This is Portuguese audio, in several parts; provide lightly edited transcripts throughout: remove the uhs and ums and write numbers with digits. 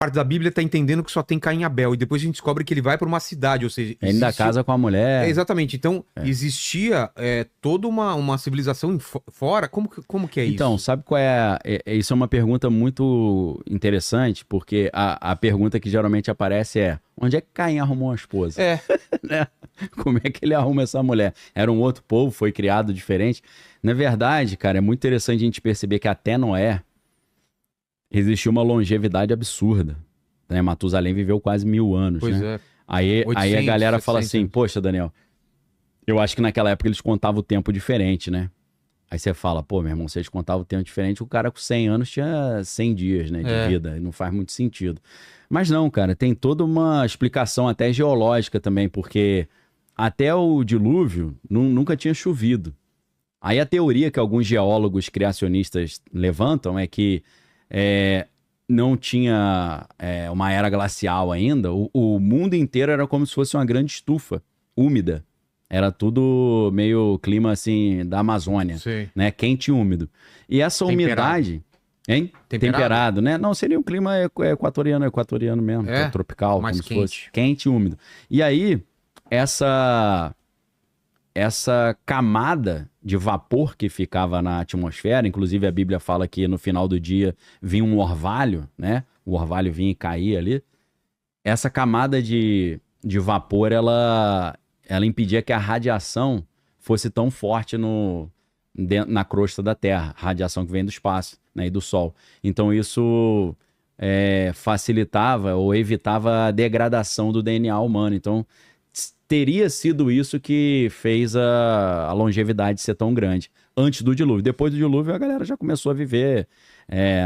parte da Bíblia tá entendendo que só tem Caim e Abel. E depois a gente descobre que ele vai para uma cidade, ou seja, Ele ainda casa com a mulher. exatamente. Então, existia toda uma civilização fora. Como que é Então, isso? sabe qual é, isso é uma pergunta muito interessante, porque a pergunta que geralmente aparece é: onde é que Caim arrumou uma esposa? Né? Como é que ele arruma essa mulher? Era um outro povo, foi criado diferente. Na verdade, cara, é muito interessante a gente perceber que até Noé existiu uma longevidade absurda. Né? Matusalém viveu quase 1000 anos, Pois né? é. Aí 800, a galera fala 700 assim: anos. poxa, Daniel, eu acho que naquela época eles contavam o tempo diferente, né? Aí você fala, pô, meu irmão, se eles contavam o tempo diferente, o cara com 100 anos tinha 100 dias, né, de vida. E não faz muito sentido. Mas não, cara, tem toda uma explicação até geológica também, porque até o dilúvio nunca tinha chovido. Aí a teoria que alguns geólogos criacionistas levantam é que não tinha uma era glacial ainda. O mundo inteiro era como se fosse uma grande estufa úmida. Era tudo meio clima assim da Amazônia, Sei. né? Quente e úmido. E essa umidade, hein? Temperado, né? Não, seria um clima equatoriano mesmo, tropical, mais como se quente. fosse quente e úmido. E aí, essa camada de vapor que ficava na atmosfera, inclusive a Bíblia fala que no final do dia vinha um orvalho, né? O orvalho vinha e caía ali. Essa camada de vapor, ela impedia que a radiação fosse tão forte na crosta da Terra, radiação que vem do espaço, né, e do Sol. Então isso facilitava ou evitava a degradação do DNA humano. Então teria sido isso que fez a longevidade ser tão grande antes do dilúvio. Depois do dilúvio, a galera já começou a viver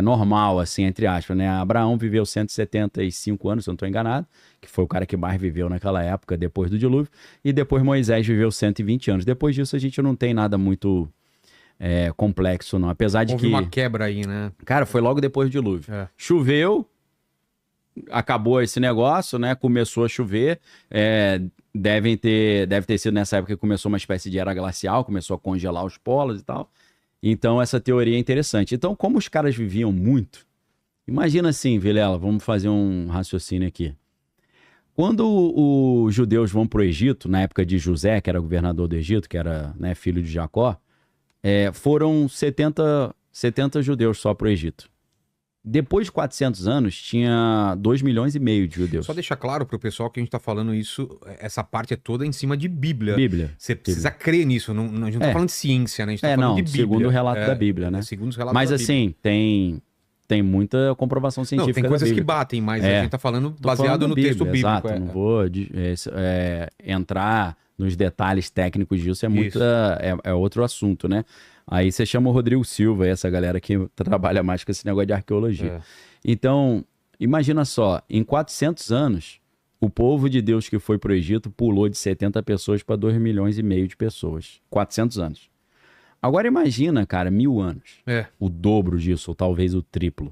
normal, assim, entre aspas, né? Abraão viveu 175 anos, se eu não estou enganado, que foi o cara que mais viveu naquela época, depois do dilúvio, e depois Moisés viveu 120 anos. Depois disso, a gente não tem nada muito complexo, não. Apesar de Houve que... uma quebra aí, né? Cara, foi logo depois do dilúvio. Choveu, acabou esse negócio, né? Começou a chover, deve ter sido nessa época que começou uma espécie de era glacial, começou a congelar os polos e tal. Então, essa teoria é interessante. Então, como os caras viviam muito, imagina assim, Vilela, vamos fazer um raciocínio aqui. Quando os judeus vão para o Egito, na época de José, que era governador do Egito, que era, né, filho de Jacó, foram 70 judeus só para o Egito. Depois de 400 anos, tinha 2,5 milhões de judeus. Só deixar claro pro pessoal que a gente tá falando isso, essa parte é toda em cima de Bíblia. Bíblia. Você precisa crer nisso, a gente não tá falando de ciência, né? A gente tá falando de Bíblia. Segundo o relato da Bíblia, né? Segundo os relatos mas da assim, tem muita comprovação científica. Não, tem coisas da que Bíblia. batem, mas a gente tá falando baseado no texto bíblico. Exato, não vou entrar nos detalhes técnicos disso, é outro assunto, né? Aí você chama o Rodrigo Silva, essa galera que trabalha mais com esse negócio de arqueologia. Então, imagina só, em 400 anos, o povo de Deus que foi para o Egito pulou de 70 pessoas para 2,5 milhões de pessoas. 400 anos. Agora imagina, cara, 1000 anos. O dobro disso, ou talvez o triplo.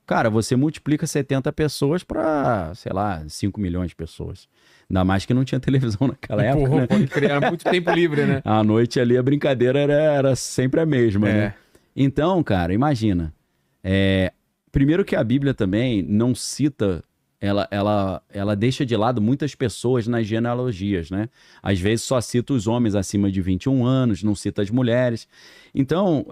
Cara, você multiplica 70 pessoas para, sei lá, 5 milhões de pessoas. Ainda mais que não tinha televisão naquela época, né? Pode criar muito tempo livre, né? À noite ali a brincadeira era sempre a mesma, né? Então, cara, imagina. Primeiro que a Bíblia também não cita, ela deixa de lado muitas pessoas nas genealogias, né? Às vezes só cita os homens acima de 21 anos, não cita as mulheres. Então,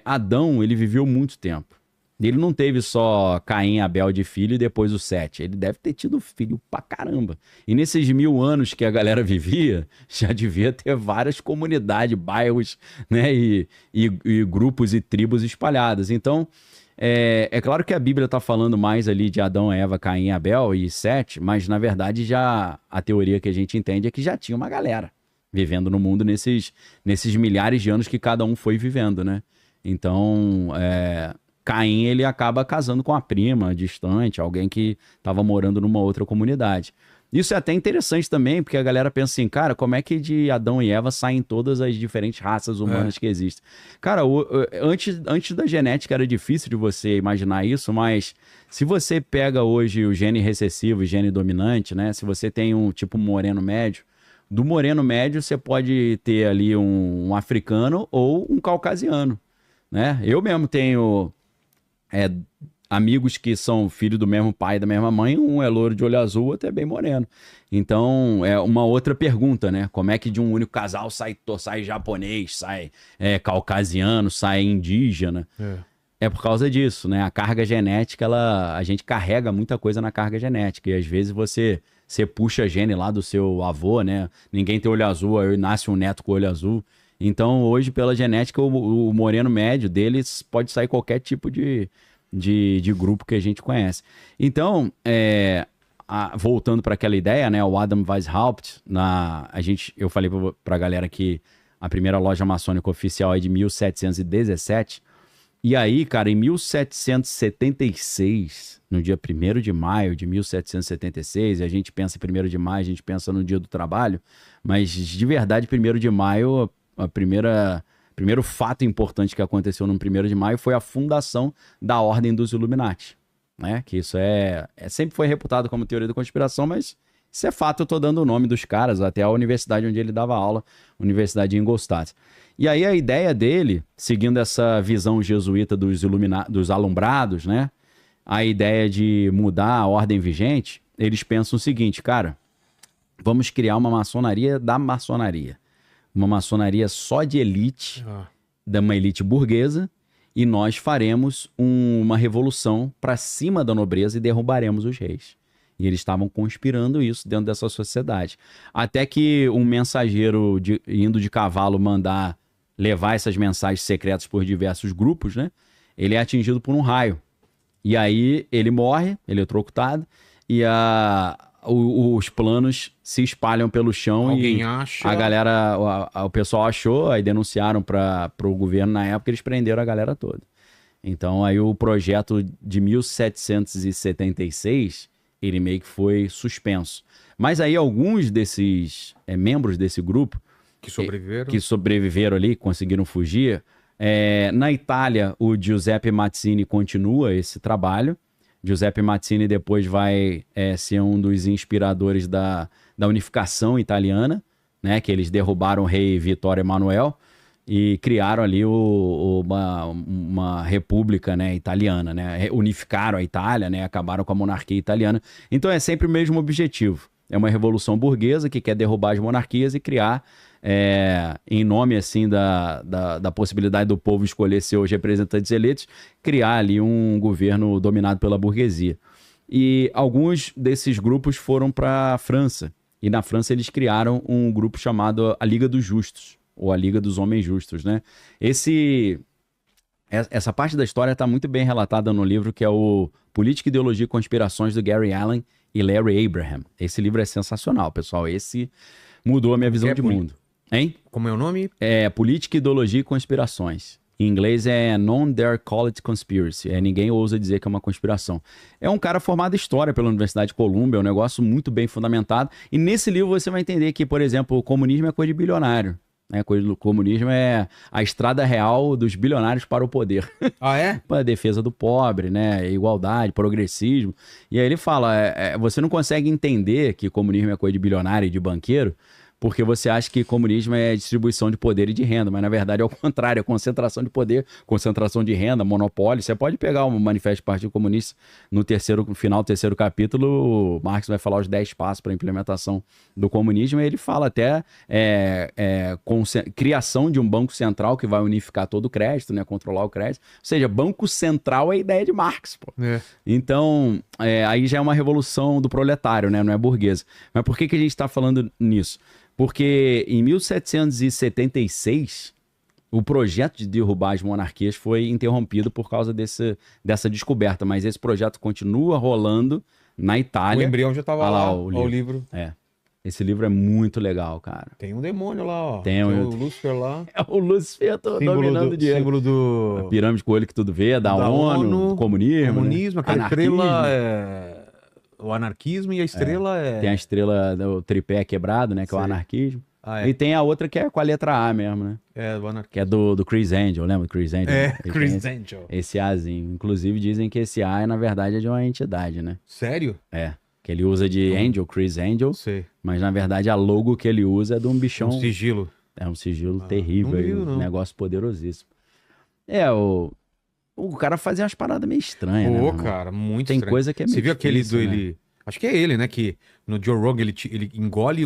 Adão, ele viveu muito tempo. Ele não teve só Caim e Abel de filho e depois o Sete. Ele deve ter tido filho pra caramba. E nesses 1000 anos que a galera vivia, já devia ter várias comunidades, bairros, né? E grupos e tribos espalhadas. Então, é claro que a Bíblia está falando mais ali de Adão, Eva, Caim, Abel e Sete, mas na verdade já a teoria que a gente entende é que já tinha uma galera vivendo no mundo nesses milhares de anos que cada um foi vivendo, né? Então, Caim, ele acaba casando com a prima distante, alguém que estava morando numa outra comunidade. Isso é até interessante também, porque a galera pensa assim, cara, como é que de Adão e Eva saem todas as diferentes raças humanas que existem? Cara, antes da genética era difícil de você imaginar isso, mas se você pega hoje o gene recessivo e gene dominante, né? Se você tem um tipo moreno médio, do moreno médio você pode ter ali um africano ou um caucasiano, né? Eu mesmo tenho amigos que são filhos do mesmo pai e da mesma mãe, um é loiro de olho azul, o outro é bem moreno. Então, é uma outra pergunta, né? Como é que de um único casal sai japonês, sai caucasiano, sai indígena? É por causa disso, né? A carga genética, a gente carrega muita coisa na carga genética. E às vezes você puxa gene lá do seu avô, né? Ninguém tem olho azul, aí nasce um neto com olho azul. Então, hoje, pela genética, o moreno médio deles pode sair qualquer tipo de grupo que a gente conhece. Então, voltando para aquela ideia, né? O Adam Weishaupt, eu falei para a galera que a primeira loja maçônica oficial é de 1717. E aí, cara, em 1776, no dia 1º de maio de 1776, a gente pensa em 1º de maio, a gente pensa no Dia do Trabalho, mas de verdade, 1º de maio, primeiro fato importante que aconteceu no 1º de maio foi a fundação da Ordem dos Illuminati, né? Que isso sempre foi reputado como teoria da conspiração, mas isso é fato, eu tô dando o nome dos caras, até a universidade onde ele dava aula, Universidade de Ingolstadt. E aí a ideia dele, seguindo essa visão jesuíta dos alumbrados, né? A ideia de mudar a ordem vigente, eles pensam o seguinte, cara, vamos criar uma maçonaria da maçonaria. Uma maçonaria só de elite, de uma elite burguesa, e nós faremos uma revolução para cima da nobreza e derrubaremos os reis. E eles estavam conspirando isso dentro dessa sociedade. Até que um mensageiro indo de cavalo levar essas mensagens secretas por diversos grupos, né? Ele é atingido por um raio. E aí ele morre, eletrocutado, e os planos se espalham pelo chão. Alguém acha. A galera, o pessoal achou, aí denunciaram para o governo na época, eles prenderam a galera toda. Então aí o projeto de 1776, ele meio que foi suspenso. Mas aí alguns desses membros desse grupo que sobreviveram ali, conseguiram fugir. Na Itália, o Giuseppe Mazzini continua esse trabalho. Giuseppe Mazzini depois vai ser um dos inspiradores da unificação italiana, né? Que eles derrubaram o rei Vittorio Emanuele e criaram ali uma república, né, italiana, né? Unificaram a Itália, né? Acabaram com a monarquia italiana. Então é sempre o mesmo objetivo. É uma revolução burguesa que quer derrubar as monarquias e criar, em nome assim da possibilidade do povo escolher seus representantes eleitos, criar ali um governo dominado pela burguesia. E alguns desses grupos foram para a França. E na França eles criaram um grupo chamado a Liga dos Justos, ou a Liga dos Homens Justos, né? Essa parte da história está muito bem relatada no livro que é o Política, Ideologia e Conspirações, do Gary Allen e Larry Abraham. Esse livro é sensacional, pessoal. Esse mudou a minha visão de mundo. Hein? Como é o nome? Política, Ideologia e Conspirações. Em inglês é None Dare Call It Conspiracy. Ninguém ousa dizer que é uma conspiração. É um cara formado em História pela Universidade de Colômbia, é um negócio muito bem fundamentado. E nesse livro você vai entender que, por exemplo, o comunismo é coisa de bilionário. O comunismo é a estrada real dos bilionários para o poder. Ah, é? Para a defesa do pobre, né? Igualdade, progressismo. E aí ele fala, você não consegue entender que comunismo é coisa de bilionário e de banqueiro, porque você acha que comunismo é distribuição de poder e de renda, mas na verdade é o contrário, é concentração de poder, concentração de renda, monopólio. Você pode pegar o Manifesto do Partido Comunista, no final do terceiro capítulo, o Marx vai falar os 10 passos para a implementação do comunismo, e ele fala até criação de um banco central que vai unificar todo o crédito, né, controlar o crédito. Ou seja, banco central é a ideia de Marx, pô. Então, aí já é uma revolução do proletário, né, não é burguesa. Mas por que a gente está falando nisso? Porque em 1776, o projeto de derrubar as monarquias foi interrompido por causa dessa descoberta. Mas esse projeto continua rolando na Itália. O embrião já estava lá, o livro. Esse livro é muito legal, cara. Tem um demônio lá, ó. Tem o Lúcifer lá. É o Lúcifer dominando o dinheiro. Símbolo do... A pirâmide com o olho que tudo vê, da ONU, do comunismo. Comunismo, né? aquela estrela o anarquismo, e a estrela Tem a estrela do tripé quebrado, né? Que é o anarquismo. E tem a outra que é com a letra A mesmo, né? Do anarquismo. Que é do Chris Angel, lembra do Chris Angel? Chris Angel. Esse Azinho. Inclusive dizem que esse A, na verdade, é de uma entidade, né? Sério? Que ele usa de Angel, Chris Angel. Sei. Mas, na verdade, a logo que ele usa é de um bichão... Um sigilo. É um sigilo terrível. Não. Um negócio poderosíssimo. O cara fazia umas paradas meio estranhas, né? Pô, meu irmão? cara, muito Tem estranho. coisa que é meio Você viu aquele difícil, do né? ele... Acho que é ele, né? Que no Joe Rogan ele engole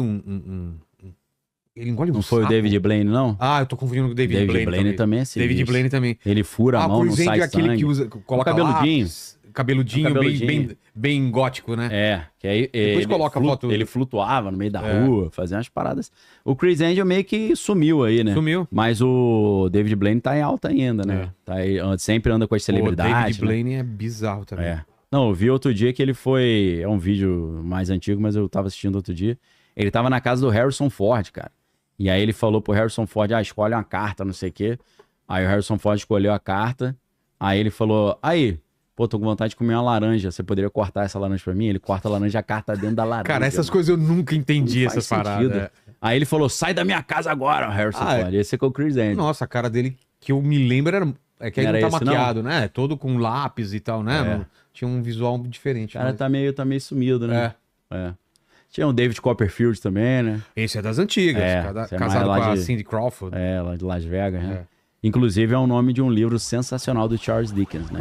ele engole um Não foi o sapo. David Blaine, não? Ah, eu tô confundindo com o David Blaine Blaine também é David sinistro. Blaine também. Ele fura a Ah, mão, o não Chris sai Angel é aquele sangue. que usa, coloca cabeludinho. lápis, cabeludinho, bem gótico, né? É, que aí Depois coloca a foto. ele flutuava no meio da É. rua, fazia umas paradas. O Chris Angel meio que sumiu aí, né? Sumiu. Mas o David Blaine tá em alta ainda, né? É. Tá aí, sempre anda com as O celebridades. David né? Blaine é bizarro também. É. Não, eu vi outro dia que ele foi. É um vídeo mais antigo, mas eu tava assistindo outro dia. Ele tava na casa do Harrison Ford, cara. E aí ele falou pro Harrison Ford: escolhe uma carta, não sei o quê. Aí o Harrison Ford escolheu a carta. Aí ele falou: aí, pô, tô com vontade de comer uma laranja. Você poderia cortar essa laranja pra mim? Ele corta a laranja, a carta dentro da laranja. Cara, essas mano. coisas eu nunca entendi, Não faz essas paradas. sentido. Aí ele falou: sai da minha casa agora, Harrison Ah, Ford. Esse é com o Chris Angel. Nossa, a cara dele, que eu me lembro, é que aí Não não era tá esse, não? maquiado, né? Todo com lápis e tal, né? É. Tinha um visual diferente. O cara mas- tá meio sumido, né? É. Tinha o David Copperfield também, né? Esse é das antigas. É, esse é Casado com mais lá a de- Cindy Crawford. É, lá de Las Vegas, né? É. Inclusive é o nome de um livro sensacional do Charles Dickens, né?